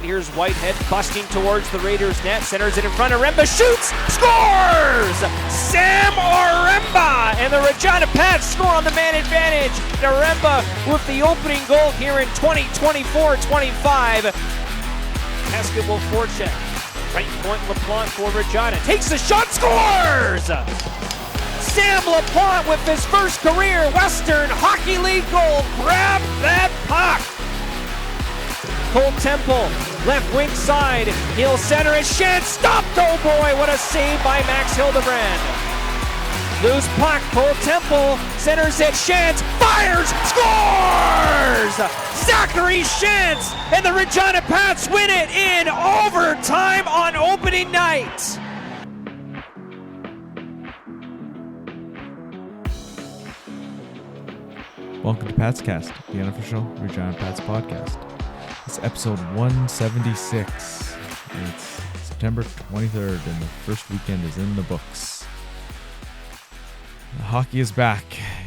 Here's Whitehead busting towards the Raiders net, centers it in front. Aremba shoots, scores! Sam Aremba! And the Regina Pats score on the man advantage. Aremba with the opening goal here in 2024-25. Pesca will forecheck. Right point LaPlante for Regina. Takes the shot, scores! Sam LaPlante with his first career Western Hockey League goal. Grab that puck! Cole Temple, left wing side. He'll center it. Shant stopped. Oh boy, what a save by Max Hildebrand. Loose puck. Cole Temple centers it. Shant fires. Scores! Zachary Shant and the Regina Pats win it in overtime on opening night. Welcome to Patscast, the unofficial Regina Pats podcast. It's episode 176. It's September 23rd, and the first weekend is in the books. Hockey is back.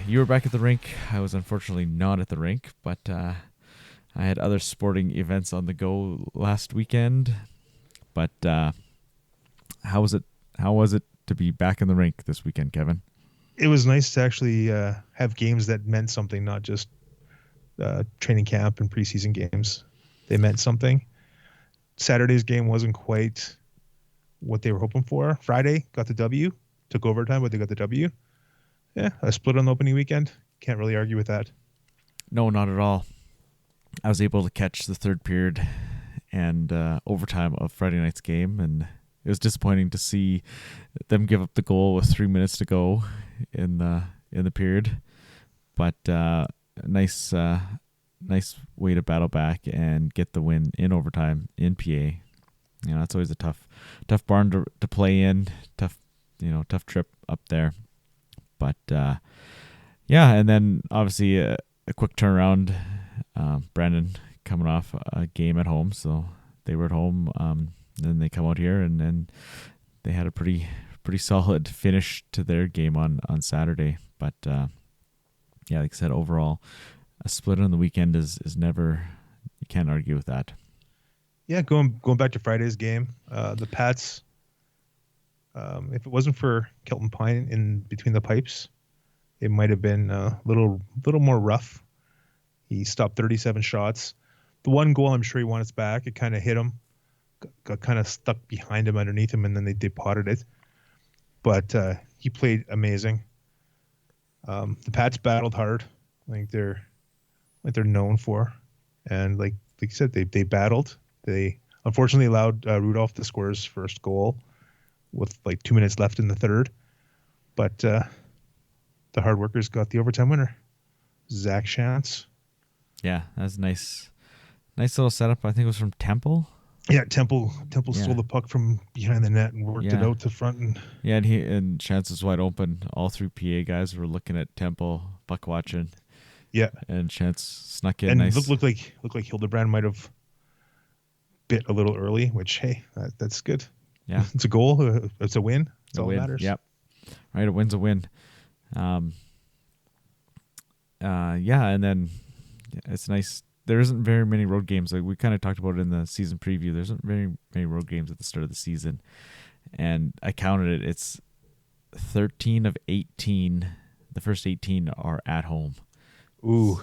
You were back at the rink. I was unfortunately not at the rink, but I had other sporting events on the go last weekend. But how was it to be back in the rink this weekend, Kevin? It was nice to actually have games that meant something, not just training camp and preseason games. They meant something. Saturday's game wasn't quite what they were hoping for. Friday got the W, took overtime, but they got the W. Yeah, a split on the opening weekend. Can't really argue with that. No, not at all. I was able to catch the third period and overtime of Friday night's game, and it was disappointing to see them give up the goal with 3 minutes to go in the period. But nice way to battle back and get the win in overtime in PA. You know, that's always a tough barn to play in. Tough trip up there. But yeah, and then obviously a quick turnaround. Brandon coming off a game at home, so they were at home. Then they come out here and then they had a pretty solid finish to their game on Saturday. But yeah, like I said, overall, a split on the weekend is never, you can't argue with that. Yeah, going back to Friday's game, the Pats, if it wasn't for Kelton Pine in between the pipes, it might have been a little more rough. He stopped 37 shots. The one goal, I'm sure he wanted back. It kind of hit him, got kind of stuck behind him, underneath him, and then they potted it. But he played amazing. The Pats battled hard. Like they're known for, and like you said, they battled. They unfortunately allowed Rudolph to score his first goal with like 2 minutes left in the third, but the hard workers got the overtime winner, Zach Shantz. Yeah, that's nice little setup. I think it was from Temple. Yeah, Temple stole the puck from behind the net and worked it out to front. And Shantz is wide open. All three PA guys were looking at Temple, puck watching. Yeah, and Shantz snuck in. And nice. looked like Hildebrand might have bit a little early, which hey, that's good. Yeah, it's a goal. It's a win. That's all that matters. Yep. Right, a win's a win. Yeah, and then it's nice. There isn't very many road games. Like we kind of talked about it in the season preview. There isn't very many road games at the start of the season, and I counted it. It's 13 of 18. The first 18 are at home. Ooh,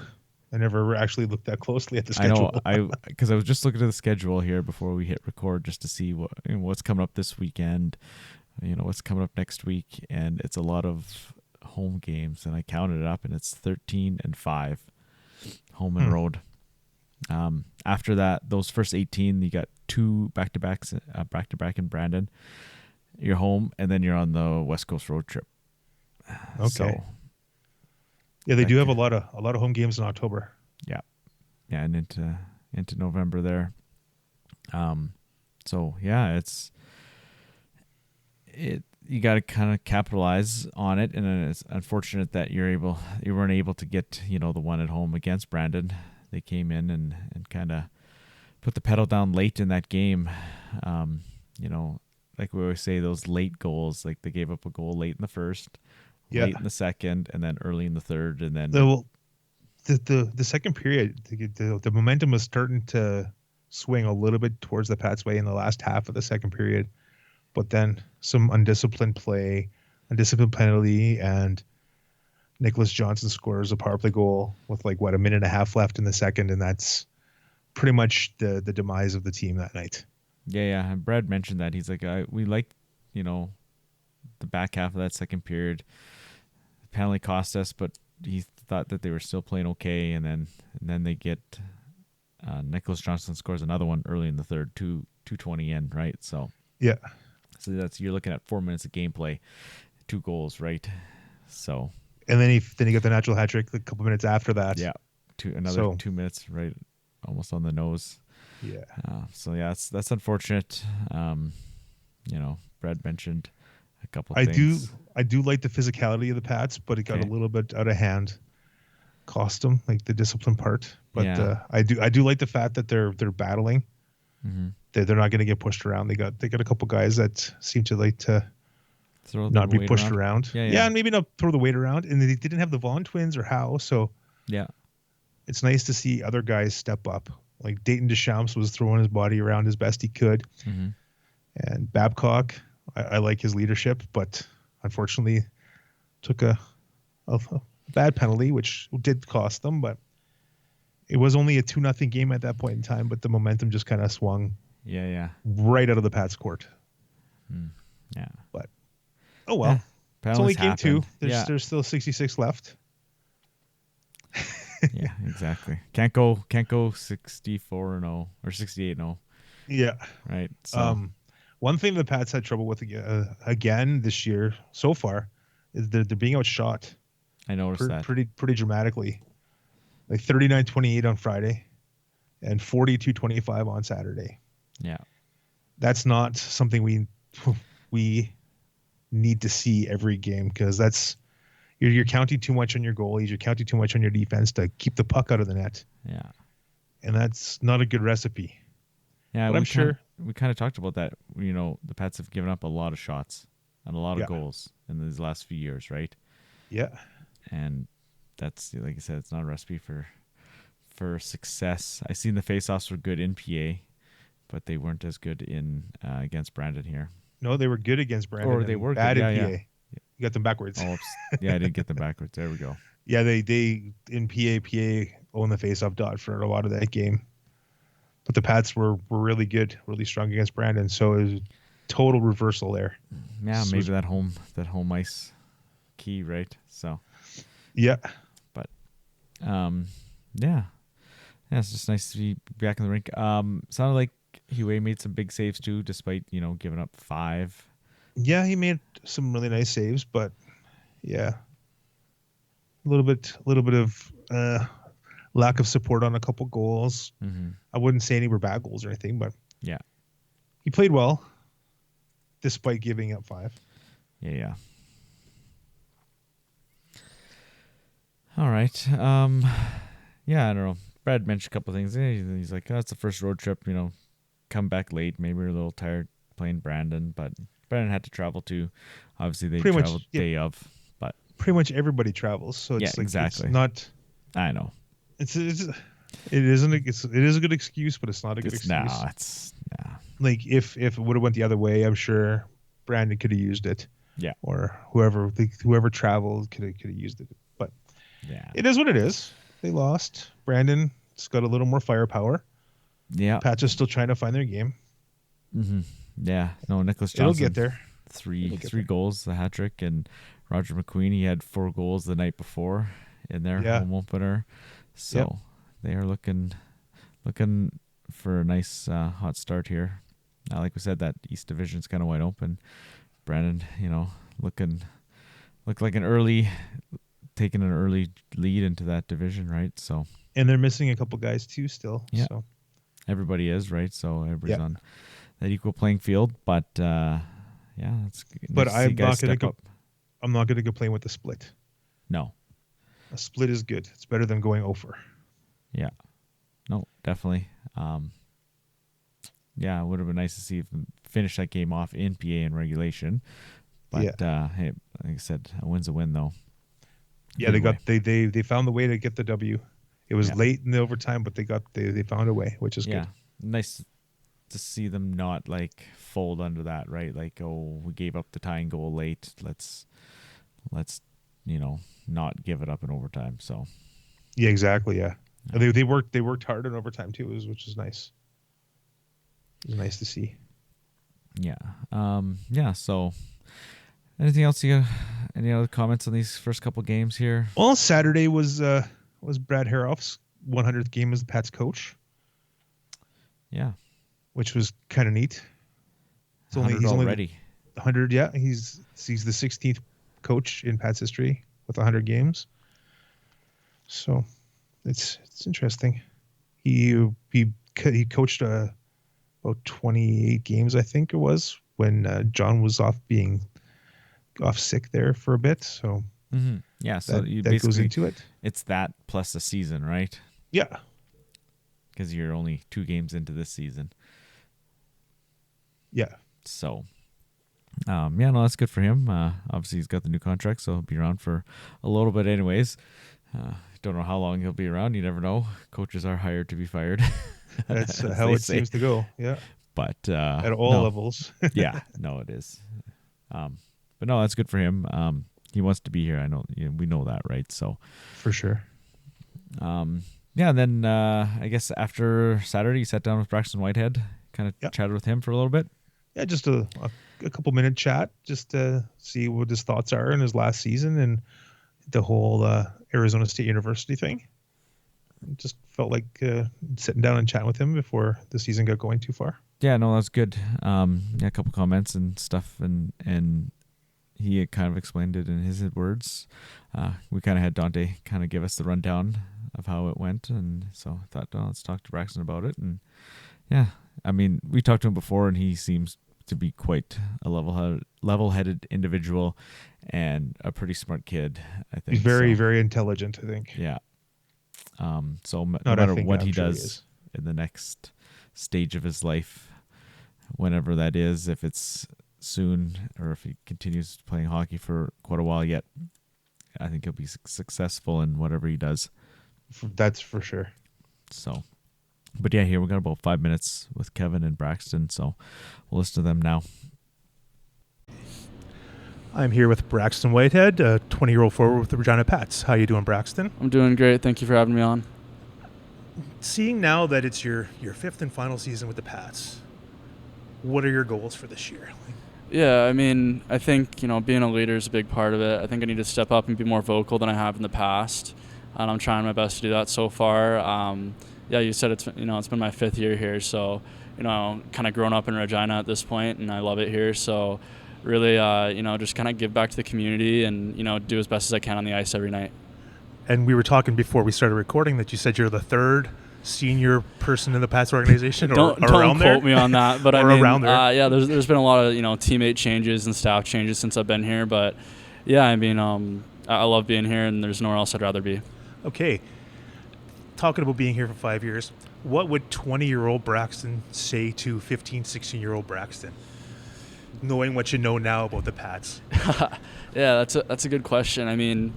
I never actually looked that closely at the schedule. I know, because I was just looking at the schedule here before we hit record just to see what's coming up this weekend, what's coming up next week, and it's a lot of home games, and I counted it up, and it's 13 and 5, home and road. After that, those first 18, you got 2 back-to-back in Brandon. You're home, and then you're on the West Coast road trip. Okay. So, yeah, they do have a lot of home games in October. Yeah, and into November there. So yeah, you got to kind of capitalize on it, and it's unfortunate that you weren't able to get the one at home against Brandon. They came in and kind of put the pedal down late in that game. Like we always say, those late goals, like they gave up a goal late in the first. Yeah. Late in the second, and then early in the third, and then the second period, the momentum was starting to swing a little bit towards the Pats' way in the last half of the second period, but then some undisciplined play, undisciplined penalty, and Nicholas Johnson scores a power play goal with like a minute and a half left in the second, and that's pretty much the demise of the team that night. Yeah. And Brad mentioned that he's like, we liked, the back half of that second period. The penalty cost us, but he thought that they were still playing okay, and then they get Nicholas Johnson scores another one early in the third, 2:20 in, right? So Yeah. So you're looking at 4 minutes of gameplay, 2 goals, right? So. And then he got the natural hat trick a couple minutes after that. Yeah, another 2 minutes, right, almost on the nose. Yeah. So yeah, that's unfortunate. Brad mentioned a couple things. I do like the physicality of the Pats, but it got a little bit out of hand. Cost them, like the discipline part. But I do like the fact that they're battling. Mm-hmm. They're not going to get pushed around. They got a couple guys that seem to like to not be pushed around. Yeah, and maybe not throw the weight around. And they didn't have the Vaughn twins or Howe, so yeah, it's nice to see other guys step up. Like Dayton Deschamps was throwing his body around as best he could, and Babcock, I like his leadership, but unfortunately took a bad penalty, which did cost them. But it was only a 2-0 game at that point in time, but the momentum just kind of swung. Yeah. Right out of the Pats' court. Yeah. But oh well. It's only game happened. 2. There's still 66 left. Yeah, exactly. Can't go 64-0 or 68-0. Yeah. Right. So one thing the Pats had trouble with again this year so far is they're being outshot. I noticed that pretty dramatically. Like 39-28 on Friday and 42-25 on Saturday. Yeah. That's not something we need to see every game, because that's you're counting too much on your goalies, you're counting too much on your defense to keep the puck out of the net. Yeah. And that's not a good recipe. Yeah, but I'm sure we kind of talked about that. The Pats have given up a lot of shots and a lot of goals in these last few years, right? Yeah. And that's, like I said, it's not a recipe for success. I seen the faceoffs were good in PA, but they weren't as good in against Brandon here. No, they were good against Brandon. Or they were bad good. in Yeah. PA. You got them backwards. Oh, yeah, I did get them backwards. There we go. Yeah, they in PA owned the faceoff dot for a lot of that game. But the Pats were really good, really strong against Brandon. So it was a total reversal there. Yeah, maybe that home ice key, right? So yeah. But yeah, it's just nice to be back in the rink. Sounded like Huey made some big saves too, despite giving up 5. Yeah, he made some really nice saves, but yeah, a little bit of lack of support on a couple goals. Mm-hmm. I wouldn't say any were bad goals or anything, but yeah, he played well despite giving up 5. Yeah. All right. Yeah, I don't know. Brad mentioned a couple of things. He's like, it's the first road trip, come back late. Maybe we're a little tired playing Brandon, but Brandon had to travel too. Obviously, they traveled day of, but pretty much everybody travels. So it's exactly. It's not. I know. It is a good excuse, but it's not a good excuse. No, it's like if it would have went the other way, I'm sure Brandon could have used it. Yeah. Or whoever traveled could have used it. But yeah, it is what it is. They lost. Brandon's got a little more firepower. Yeah. Pats are still trying to find their game. Mm-hmm. Yeah. No, Nicholas Johnson. It'll get there. Three goals, the hat trick, and Roger McQueen. He had 4 goals the night before in their home opener. So they are looking for a nice hot start here. Like we said, that East Division's kind of wide open. Brandon, looked like taking an early lead into that division, right? So, and they're missing a couple guys too still. Yeah. So everybody is, right? So everybody's on that equal playing field. But it's but nice I'm not gonna complain with the split. No. A split is good. It's better than going over. Yeah. No, definitely. It would have been nice to see if finish that game off in PA in regulation. But hey, like I said, a win's a win though. Yeah, they found the way to get the W. It was late in the overtime, but they found a way, which is good. nice to see them not like fold under that, right? Like, oh, we gave up the tying goal late. Let's not give it up in overtime. So Yeah, exactly. Yeah, they worked hard in overtime too, which is nice. It was nice to see. Yeah. So anything else any other comments on these first couple games here? Well, Saturday was Brad Haroff's 100th game as the Pats coach. Yeah. Which was kind of neat. He's already 100. Yeah, he's the 16th coach in Pats history with 100 games. So it's interesting. He coached about 28 games, I think it was, when John was off sick there for a bit. So yeah, so that goes into it. It's that plus a season, right? Yeah, because you're only 2 games into this season. Yeah. So, that's good for him. Obviously, he's got the new contract, so he'll be around for a little bit anyways. Don't know how long he'll be around. You never know. Coaches are hired to be fired. That's how it seems to go. Yeah. But at all levels. Yeah, no, it is. But no, that's good for him. He wants to be here. I know. We know that, right? So, for sure. Yeah, and then I guess after Saturday, you sat down with Braxton Whitehead, kind of chatted with him for a little bit. Yeah, just a couple minute chat, just to see what his thoughts are in his last season and the whole Arizona State University thing. Just felt like sitting down and chatting with him before the season got going too far. Yeah, no, that's good. A couple comments and stuff, and he had kind of explained it in his words. We kind of had Dante kind of give us the rundown of how it went, and so I thought, let's talk to Braxton about it. And yeah, I mean, we talked to him before, and he seems to be quite a level-headed individual and a pretty smart kid, I think. He's very, very intelligent, I think. Yeah. So no matter what he does in the next stage of his life, whenever that is, if it's soon or if he continues playing hockey for quite a while yet, I think he'll be successful in whatever he does. That's for sure. So, but yeah, here we got about 5 minutes with Kevin and Braxton, so we'll listen to them now. I'm here with Braxton Whitehead, a 20-year-old forward with the Regina Pats. How you doing, Braxton? I'm doing great. Thank you for having me on. Seeing now that it's your 5th and final season with the Pats, what are your goals for this year? Yeah, I mean, I think, being a leader is a big part of it. I think I need to step up and be more vocal than I have in the past, and I'm trying my best to do that so far. Yeah, you said it's been my 5th year here, so, kind of grown up in Regina at this point, and I love it here, so really, just kind of give back to the community and, do as best as I can on the ice every night. And we were talking before we started recording that you said you're the 3rd senior person in the Pats organization, don't quote me on that, but I mean, around there. Yeah, there's been a lot of teammate changes and staff changes since I've been here, but yeah, I mean, I love being here, and there's nowhere else I'd rather be. Okay, talking about being here for 5 years, what would 20-year-old Braxton say to 15, 16-year-old Braxton, knowing what you know now about the Pats? Yeah, that's a good question. I mean,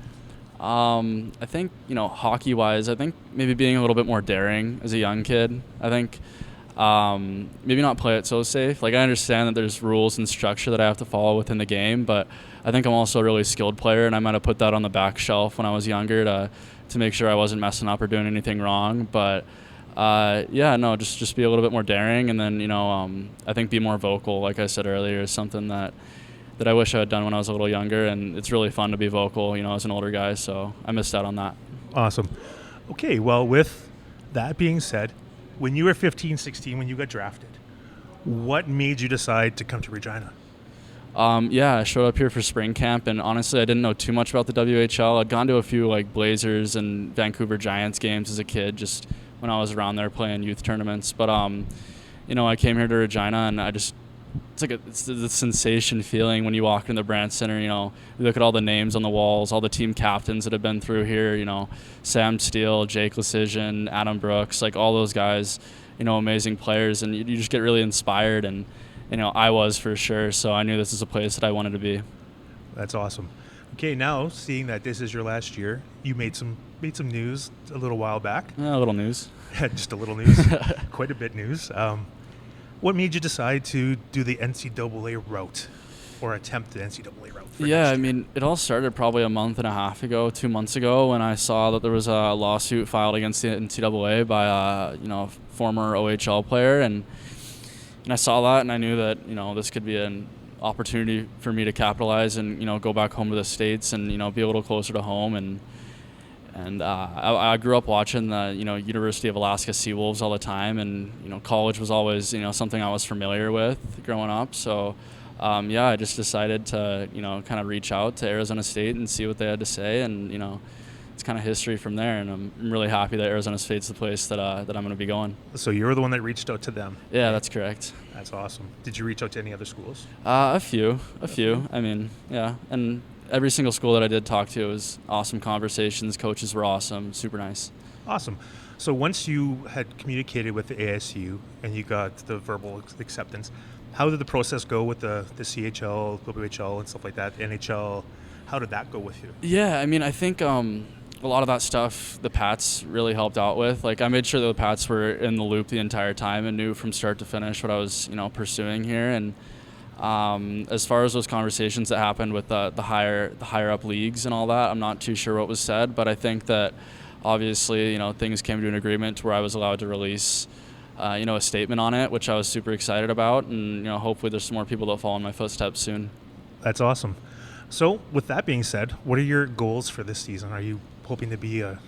I think, hockey-wise, I think maybe being a little bit more daring as a young kid. I think maybe not play it so safe. Like, I understand that there's rules and structure that I have to follow within the game, but I think I'm also a really skilled player, and I might have put that on the back shelf when I was younger to make sure I wasn't messing up or doing anything wrong. But just be a little bit more daring, and then, I think be more vocal, like I said earlier, is something that I wish I had done when I was a little younger, and it's really fun to be vocal, as an older guy, so I missed out on that. Awesome. Okay, well, with that being said, when you were 15, 16, when you got drafted, what made you decide to come to Regina? I showed up here for spring camp, and honestly, I didn't know too much about the WHL. I'd gone to a few Blazers and Vancouver Giants games as a kid, just when I was around there playing youth tournaments. But I came here to Regina, and it's the sensation feeling when you walk in the Brandt Center. You look at all the names on the walls, all the team captains that have been through here. Sam Steele, Jake Lecision, Adam Brooks, all those guys. Amazing players, and you just get really inspired, and I was for sure. So I knew this is a place that I wanted to be. That's awesome. Okay, now seeing that this is your last year, you made some made some news a little while back. A little news. Just a little news, quite a bit news. What made you decide to do the NCAA route or attempt the NCAA route? Yeah, I mean, it all started probably a month and a half ago, 2 months ago, when I saw that there was a lawsuit filed against the NCAA by a former OHL player, and I saw that, and I knew that this could be an opportunity for me to capitalize and go back home to the States and be a little closer to home. And I grew up watching the University of Alaska Seawolves all the time, and college was always something I was familiar with growing up. So I just decided to kind of reach out to Arizona State and see what they had to say, and it's kind of history from there. And I'm really happy that Arizona State's the place that I'm going to be going. So you were the one that reached out to them. Yeah, that's correct. That's awesome. Did you reach out to any other schools? A few. I mean, yeah, and every single school that I did talk to, it was awesome conversations. Coaches were awesome, super nice. Awesome. So once you had communicated with the ASU and you got the verbal acceptance, how did the process go with the CHL, WHL, and stuff like that, NHL? How did that go with you? Yeah, I mean, I think a lot of that stuff the Pats really helped out with. Like, I made sure that the Pats were in the loop the entire time and knew from start to finish what I was pursuing here. And as far as those conversations that happened with the higher up leagues and all that, I'm not too sure what was said, but I think that obviously things came to an agreement where I was allowed to release a statement on it, which I was super excited about, and hopefully there's some more people that follow in my footsteps soon. That's awesome. So with that being said, what are your goals for this season? Are you hoping to be a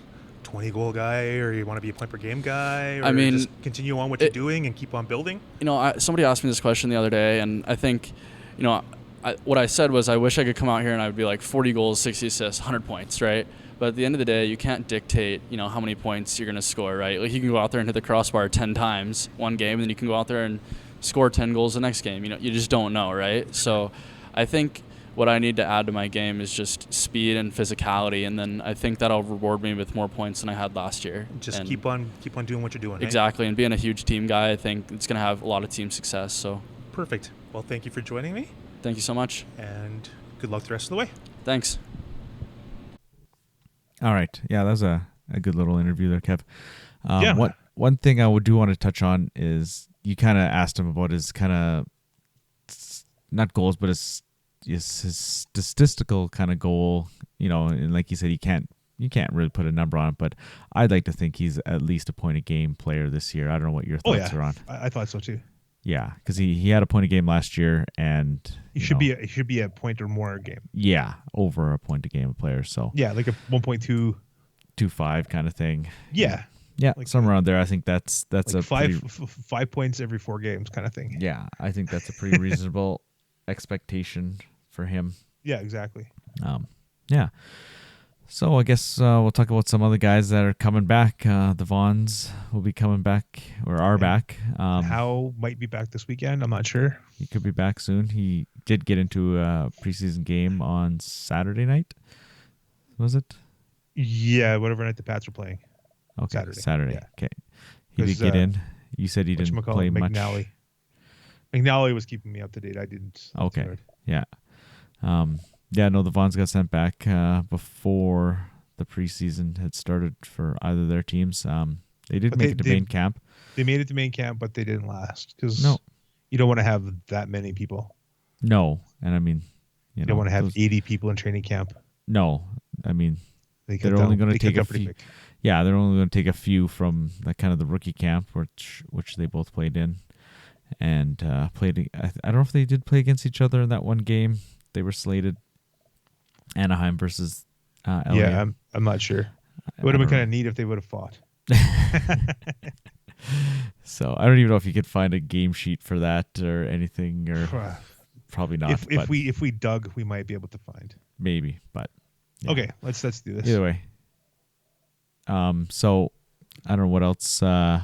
20-goal guy, or you want to be a point per game guy, or just continue on what you're doing and keep on building? Somebody asked me this question the other day, and I think what I said was I wish I could come out here and I would be like 40 goals, 60 assists, 100 points, right? But at the end of the day, you can't dictate how many points you're going to score, right? Like, you can go out there and hit the crossbar 10 times one game, and then you can go out there and score 10 goals the next game. You just don't know, right? So I think what I need to add to my game is just speed and physicality, and then I think that'll reward me with more points than I had last year. Just keep on doing what you're doing. Exactly, and being a huge team guy, I think it's going to have a lot of team success. So perfect. Well, thank you for joining me. Thank you so much. And good luck the rest of the way. Thanks. All right. Yeah, that was a good little interview there, Kev. Yeah. One thing I do want to touch on is you kind of asked him about his kind of, not goals, but his statistical kind of goal, and like you said, you can't really put a number on it, but I'd like to think he's at least a point a game player this year. I don't know what your thoughts are on. I thought so too. Yeah, because he had a point a game last year, and he should be a point or more a game. Yeah, over a point a game player. So yeah, like a 1.225 kind of thing. Yeah, like somewhere around there. I think that's like a 5 points every 4 games kind of thing. Yeah, I think that's a pretty reasonable expectation for him. Yeah, exactly. Yeah. So I guess we'll talk about some other guys that are coming back. The Vaughns will be coming back, or are back. Howe might be back this weekend. I'm not sure. He could be back soon. He did get into a preseason game on Saturday night. Was it? Yeah, whatever night the Pats were playing. Okay, Saturday. Yeah. Okay. He did get in. You said he didn't play much. McNally was keeping me up to date. I didn't. Okay. Yeah. The Vaughns got sent back before the preseason had started for either of their teams. They did make it to main camp. They made it to main camp, but they didn't last because you don't want to have that many people. No, and I mean, you don't want to have 80 people in training camp. No, I mean, they're only going to take a few. Yeah, they're only going to take a few from the rookie camp, which they both played in, and played. I don't know if they did play against each other in that one game. They were slated. Anaheim versus LA. Yeah, I'm not sure. It would have been kind of neat if they would have fought. So I don't even know if you could find a game sheet for that or anything, or probably not. If we dug, we might be able to find. Maybe, but yeah. Okay, let's do this. Either way. So I don't know what else. So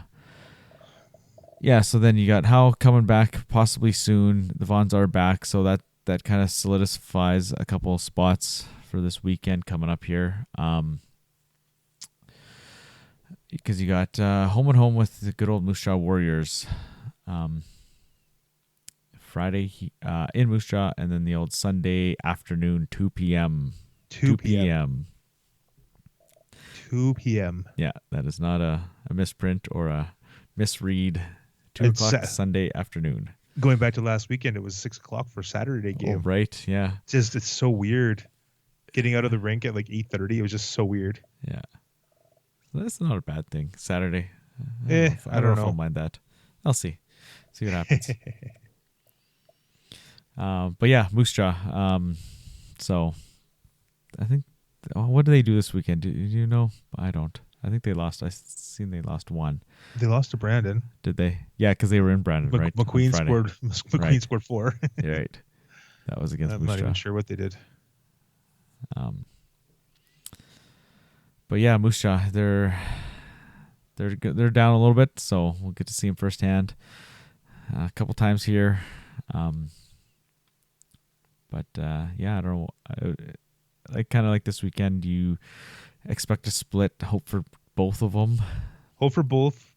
then you got Howe coming back possibly soon. The Vaughns are back, so that kind of solidifies a couple of spots for this weekend coming up here. Because you got home and home with the good old Moose Jaw Warriors. Friday in Moose Jaw, and then the old Sunday afternoon, 2 p.m. 2 p.m. 2 p.m. Yeah, that is not a misprint or a misread. 2 It's o'clock Sunday afternoon. Going back to last weekend, it was 6 o'clock for Saturday game. Oh, right. Yeah. It's so weird. Getting out of the rink at like 8:30, it was just so weird. Yeah. That's not a bad thing. Saturday. I don't if I'll know. mind that. I'll see. See what happens. But yeah, Moose Jaw. So I think, what do they do this weekend? Do you know? I don't. I think they lost. I seen they lost one. They lost to Brandon. Did they? Yeah, because they were in Brandon, right? McQueen on Friday. McQueen scored 4. Right. That was against I'm Moose not Jaw. even sure what they did. But yeah, Moose Jaw, they're down a little bit, so we'll get to see them firsthand a couple times here. But yeah, I don't know. I kind of like this weekend. Do you expect a split? Hope for both of them. Hope for both.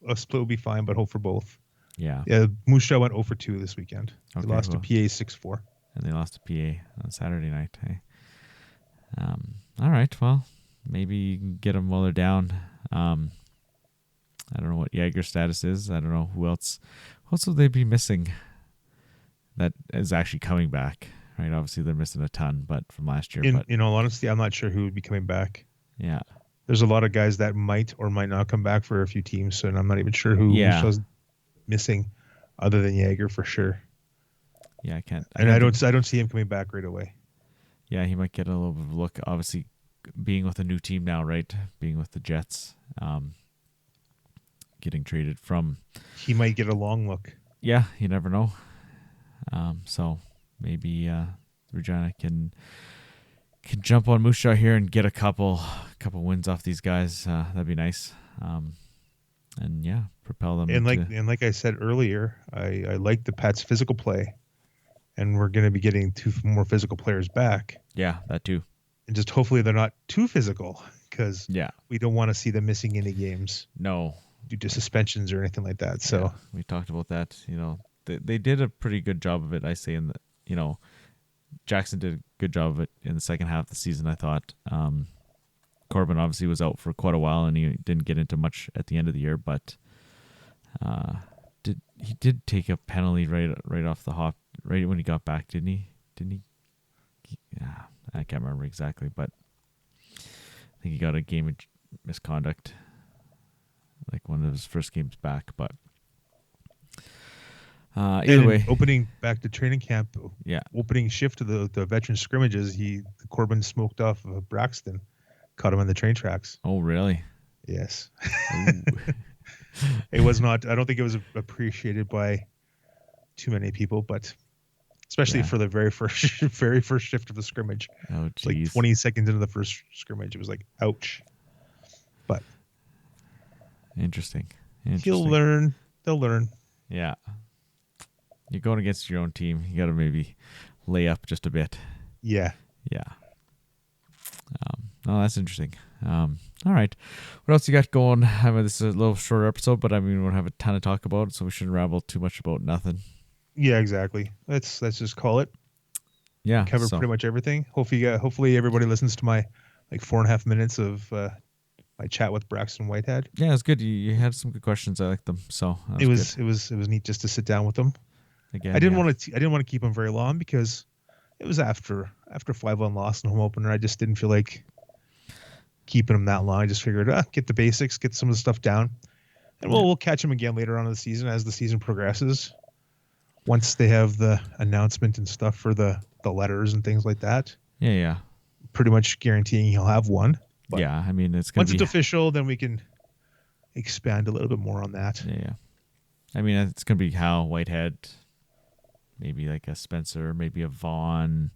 A split will be fine, but hope for both. Yeah. Yeah, Moose Jaw went 0 for 2 this weekend. They Okay, lost well. to PA 6-4. And they lost to PA on Saturday night. Hey. All right. Well, maybe you can get them while they're down. I don't know what Jaeger's status is. I don't know who else. Who else will they be missing that is actually coming back? Right. Obviously, they're missing a ton, but from last year. In all honesty, I'm not sure who would be coming back. Yeah. There's a lot of guys that might or might not come back for a few teams, and I'm not even sure who Yeah. Moose Jaw's missing, other than Jaeger for sure. Yeah, I can't. I don't see him coming back right away. Yeah, he might get a little bit of a look. Obviously, being with a new team now, right? Being with the Jets, getting traded from. He might get a long look. Yeah, you never know. So maybe Regina can jump on Moose Jaw here and get a couple wins off these guys. That'd be nice. And yeah, propel them. And like I said earlier, I like the Pats' physical play, and we're going to be getting 2 more physical players back. Yeah, that too. And just hopefully they're not too physical, because Yeah. we don't want to see them missing any games No. due to suspensions or anything like that. So Yeah, we talked about that. They did a pretty good job of it. I say Jackson did a good job of it in the second half of the season. I thought Corbin obviously was out for quite a while, and he didn't get into much at the end of the year. But he did take a penalty right off the hop right when he got back, didn't he? Yeah, I can't remember exactly, but I think he got a game of misconduct, like one of his first games back. But either way, opening back to training camp, yeah, opening shift to the veteran scrimmages, Corbin smoked off Braxton, caught him on the train tracks. Oh, really? Yes. Ooh. It was not. I don't think it was appreciated by too many people, but especially Yeah. for the very first shift of the scrimmage. Oh, It's like geez. 20 seconds into the first scrimmage, it was like, ouch. But Interesting. he'll learn. They'll learn. Yeah. You're going against your own team. You got to maybe lay up just a bit. Yeah. Yeah. Oh, that's interesting. All right. What else you got going? I mean, this is a little shorter episode, but I mean, we don't have a ton to talk about, so we shouldn't ramble too much about nothing. Yeah, exactly. Let's just call it. Yeah. Cover pretty much everything. Hopefully everybody listens to my 4.5 minutes of my chat with Braxton Whitehead. Yeah, it was good. You had some good questions. I liked them. So It was neat just to sit down with them. Again, I didn't want to keep him very long because it was after 5-1 loss in home opener. I just didn't feel like keeping him that long. I just figured, get the basics, get some of the stuff down, and we'll catch him again later on in the season as the season progresses. Once they have the announcement and stuff for the letters and things like that. Yeah. Pretty much guaranteeing he'll have one. But yeah, I mean, it's going to be... once it's official, then we can expand a little bit more on that. Yeah. I mean, it's going to be Hal, Whitehead, maybe like a Spencer, maybe a Vaughn.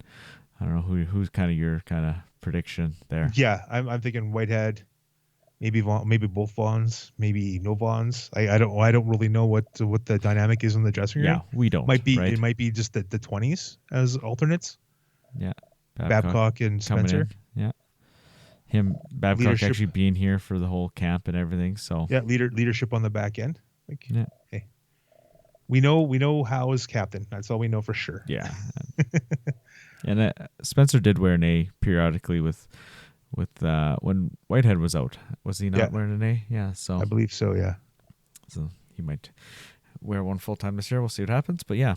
I don't know who's kind of your kind of prediction there. Yeah, I'm thinking Whitehead, maybe Vaughn, maybe both Vaughns, maybe no Vaughns. I don't really know what the dynamic is in the dressing room. Yeah, we don't. Right? It might be just the 20s as alternates. Yeah, Babcock and coming Spencer. in. Yeah, Babcock Leadership. actually being here for the whole camp and everything. So Yeah, leadership on the back end. yeah. Hey, we know Howe is captain. That's all we know for sure. Yeah. And Spencer did wear an A periodically with with when Whitehead was out. Was he not Yeah. wearing an A? Yeah, so I believe so. Yeah. so he might wear one full time this year. We'll see what happens. But yeah,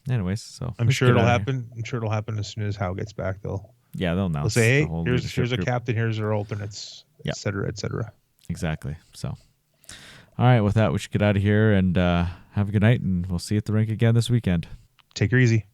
anyways, so I'm we should sure get it'll outta here. happen. I'm sure it'll happen as soon as Howe gets back. They'll Yeah, they'll announce say, the hey, whole here's leadership a group. captain, here's our alternates, Yeah. et cetera, et cetera. Exactly. So, all right, with that, we should get out of here and have a good night, and we'll see you at the rink again this weekend. Take her easy.